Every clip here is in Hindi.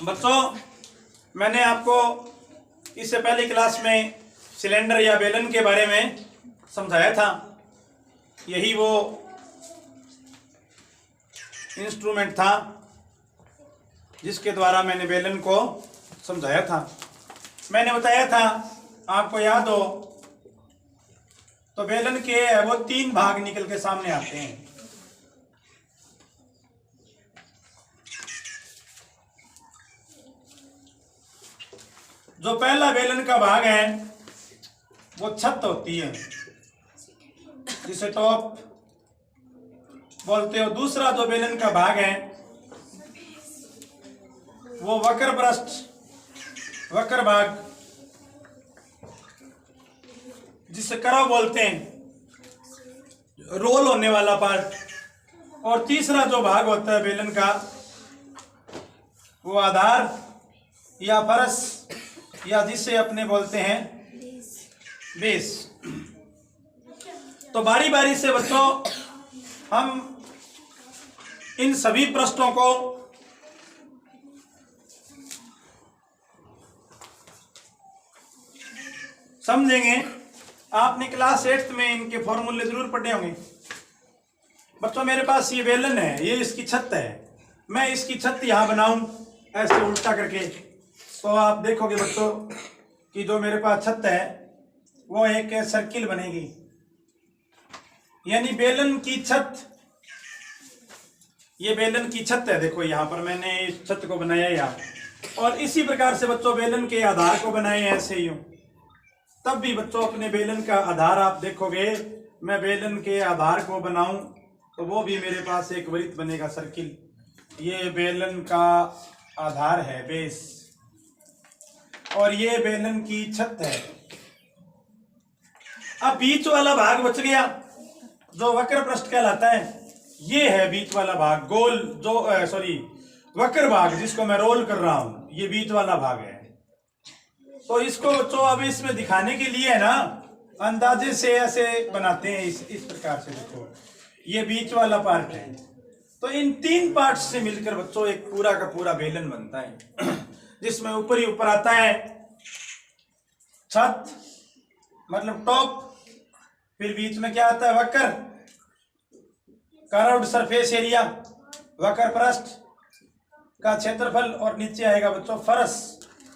बच्चों, मैंने आपको इससे पहले क्लास में सिलेंडर या बेलन के बारे में समझाया था। यही वो इंस्ट्रूमेंट था जिसके द्वारा मैंने बेलन को समझाया था। मैंने बताया था, आपको याद हो तो बेलन के वो 3 भाग निकल के सामने आते हैं। जो पहला बेलन का भाग है वो छत होती है जिसे टॉप बोलते हो। दूसरा जो बेलन का भाग है वो वक्र पृष्ठ वक्र भाग जिसे कर्व बोलते हैं, रोल होने वाला पार्ट। और तीसरा जो भाग होता है बेलन का वो आधार या फरस या जिसे अपने बोलते हैं बेस। तो बारी बारी से बच्चों हम इन सभी पृष्ठों को समझेंगे। आपने क्लास 8 में इनके फॉर्मूले जरूर पढ़े होंगे। बच्चों, मेरे पास ये बेलन है, ये इसकी छत है। मैं इसकी छत यहां बनाऊं ऐसे उल्टा करके, तो आप देखोगे बच्चों कि जो मेरे पास छत है वो एक सर्किल बनेगी। यानी बेलन की छत, ये बेलन की छत है। देखो यहाँ पर मैंने इस छत को बनाया यहाँ। और इसी प्रकार से बच्चों बेलन के आधार को बनाए ऐसे यूं। तब भी बच्चों अपने बेलन का आधार आप देखोगे, मैं बेलन के आधार को बनाऊं तो वो भी मेरे पास एक वृत्त बनेगा, सर्किल। ये बेलन का आधार है, बेस, और ये बेलन की छत है। अब बीच वाला भाग बच गया जो वक्र पृष्ठ कहलाता है। ये है बीच वाला भाग, गोल जो वक्र भाग जिसको मैं रोल कर रहा हूं, ये बीच वाला भाग है। तो इसको बच्चों अब इसमें दिखाने के लिए ना अंदाजे से ऐसे बनाते हैं, इस प्रकार से। देखो ये बीच वाला पार्ट है। तो इन 3 पार्ट से मिलकर बच्चों एक पूरा का पूरा बेलन बनता है जिसमें ऊपर ही ऊपर आता है छत मतलब टॉप, फिर बीच में क्या आता है वक्र, कर्व्ड सरफेस एरिया, वक्र पृष्ठ का क्षेत्रफल, और नीचे आएगा बच्चों फरस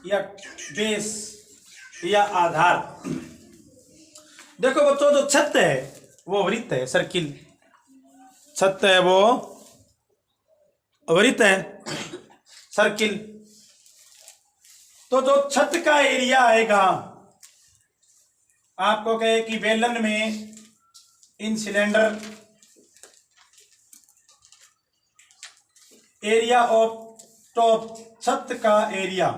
या बेस या आधार। देखो बच्चों, जो छत है वो वृत्त है, सर्किल। छत है वो वृत्त है, सर्किल। तो जो छत का एरिया आएगा, आपको कहे कि बेलन में इन सिलेंडर एरिया ऑफ टॉप, छत का एरिया,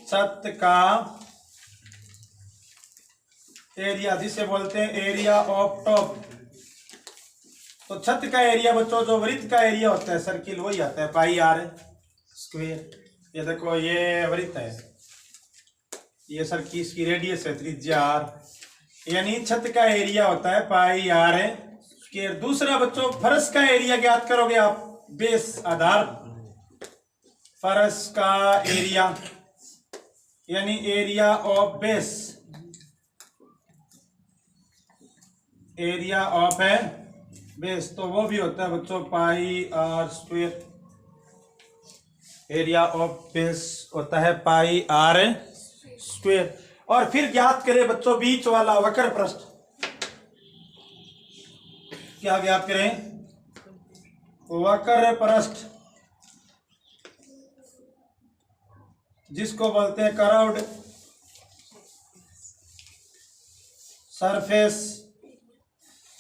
छत का एरिया जिसे बोलते हैं एरिया ऑफ टॉप। तो छत का एरिया बच्चों जो वृत्त का एरिया होता है, सर्किल, वही आता है पाई आर स्क्वायर। ये देखो ये वृत्त है, ये सर्किल, इसकी रेडियस है त्रिज्या आर, यानी छत का एरिया होता है पाई आर स्क्वायर। दूसरा बच्चों फरस का एरिया ज्ञात करोगे आप, बेस आधार, फरस का एरिया यानी area of base, area of है बेस, तो वो भी होता है बच्चों pi R square. Area of base होता है पाई आर स्क्वायर। और फिर ज्ञात करें बच्चों बीच वाला वक्र पृष्ठ। क्या ज्ञात करें? वक्र पृष्ठ जिसको बोलते हैं कर्व्ड सरफेस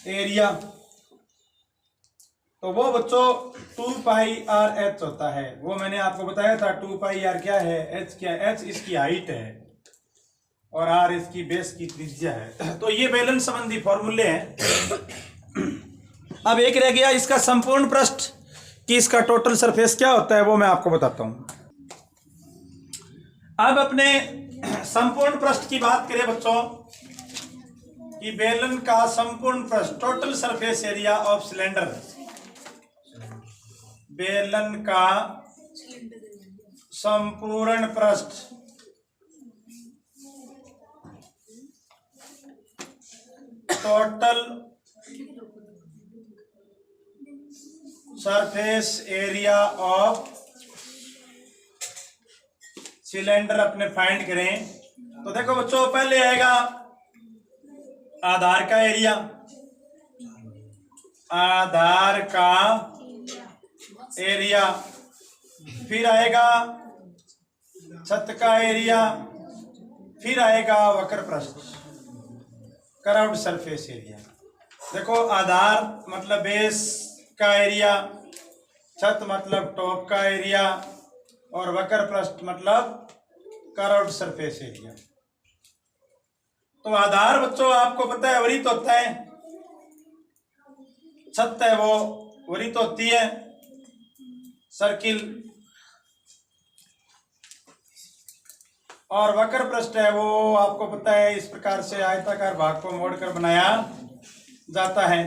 एरिया। तो वो बच्चों 2 पाई आर एच होता है। वो मैंने आपको बताया था 2 पाई आर क्या है, एच क्या है। एच इसकी हाइट है और आर इसकी बेस की त्रिज्या है। तो ये बेलन संबंधी फॉर्मूले हैं। अब एक रह गया इसका संपूर्ण पृष्ठ कि इसका टोटल सरफेस क्या होता है, वो मैं आपको बताता हूं। अब अपने संपूर्ण पृष्ठ की बात करें बच्चों कि बेलन का संपूर्ण पृष्ठ, total surface area of cylinder, बेलन का संपूर्ण पृष्ठ total surface area of cylinder अपने फाइंड करें। तो देखो बच्चों, पहले आएगा आधार का एरिया, आधार का एरिया, फिर आएगा छत का एरिया, फिर आएगा वक्र पृष्ठ, कर्व्ड सरफेस एरिया। देखो, आधार मतलब बेस का एरिया, छत मतलब टॉप का एरिया, और वक्र पृष्ठ मतलब कर्व्ड सरफेस एरिया। तो आधार बच्चों आपको पता है वृत्त होता है, छत है वो वृत्त होती है, सर्किल, और वक्र पृष्ठ है वो आपको पता है इस प्रकार से आयताकार भाग को मोड़कर बनाया जाता है।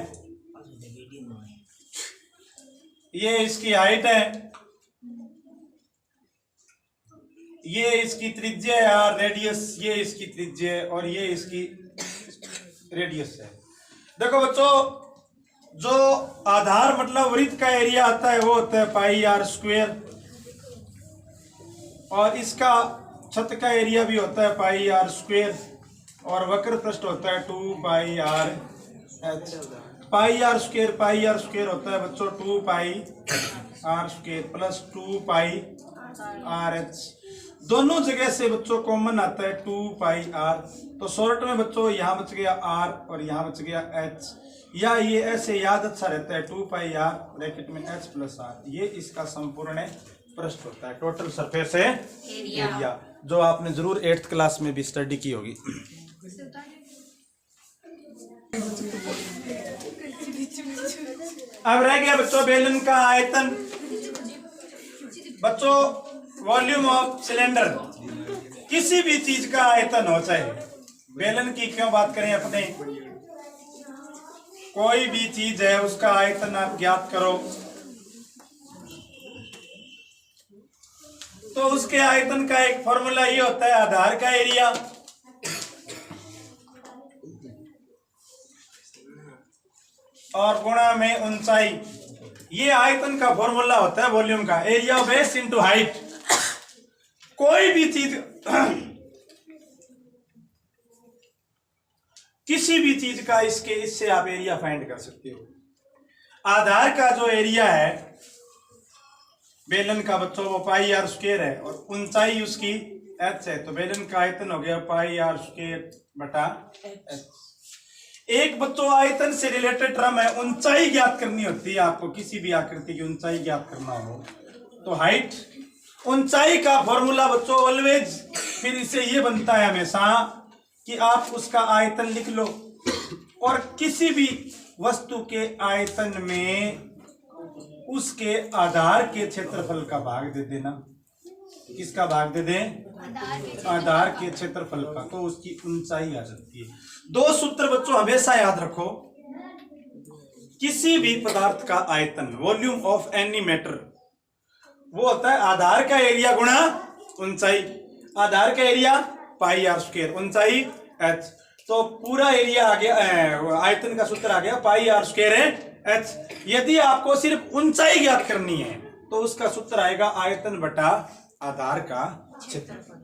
ये इसकी हाइट है, ये इसकी त्रिज्या है और रेडियस, ये इसकी त्रिज्या है और ये इसकी रेडियस है। देखो बच्चों, जो आधार मतलब वृत्त का एरिया आता है वो होता है पाई आर स्क्वायर, और इसका छत का एरिया भी होता है पाई आर स्क्वायर, और वक्र पृष्ठ होता है 2 pi R H. Pi R square होता है बच्चों 2 pi R square plus 2 pi R H. दोनों जगह से बच्चों कॉमन आता है 2 पाई आर। तो शॉर्ट में बच्चों यहाँ बच गया आर और यहाँ बच गया एच, या ये ऐसे याद अच्छा रहता है 2 पाई आर ब्रैकेट में एच प्लस आर। ये इसका संपूर्ण पृष्ठ होता है, टोटल सरफेस है एरिया, जो आपने जरूर 8th क्लास में भी स्टडी की होगी। अब रह गया बच्चों बेलन का आयतन। बच्चों, वॉल्यूम ऑफ सिलेंडर, किसी भी चीज का आयतन हो, चाहे बेलन की क्यों बात करें अपने, कोई भी चीज है उसका आयतन आप ज्ञात करो, तो उसके आयतन का एक फॉर्मूला ये होता है आधार का एरिया और गुणा में ऊंचाई। ये आयतन का फॉर्मूला होता है वॉल्यूम का, area of base into height. कोई भी चीज, किसी भी चीज का इससे आप एरिया फाइंड कर सकते हो। आधार का जो एरिया है बेलन का बच्चों वो पाई आर स्क्वायर है और ऊंचाई उसकी एच है, तो बेलन का आयतन हो गया पाई आर स्क्वायर बटा एच। एक बच्चों आयतन से रिलेटेड टर्म है, ऊंचाई ज्ञात करनी होती है आपको, किसी भी आकृति की ऊंचाई ज्ञात करना हो तो हाइट, ऊंचाई का फॉर्मूला बच्चों ऑलवेज फिर इसे ये बनता है हमेशा कि आप उसका आयतन लिख लो और किसी भी वस्तु के आयतन में उसके आधार के क्षेत्रफल का भाग दे देना। किसका भाग दे दें? आधार के क्षेत्रफल का, तो उसकी ऊंचाई आ जाती है। दो सूत्र बच्चों हमेशा याद रखो, किसी भी पदार्थ का आयतन, वॉल्यूम ऑफ एनी मैटर, वो होता है आधार का एरिया गुणा ऊंचाई। आधार का एरिया पाई आर स्क्वायर, ऊंचाई एच, तो पूरा एरिया आ गया, आयतन का सूत्र आ गया पाई आर स्क्वायर है एच। यदि आपको सिर्फ ऊंचाई ज्ञात करनी है तो उसका सूत्र आएगा आयतन बटा आधार का क्षेत्रफल।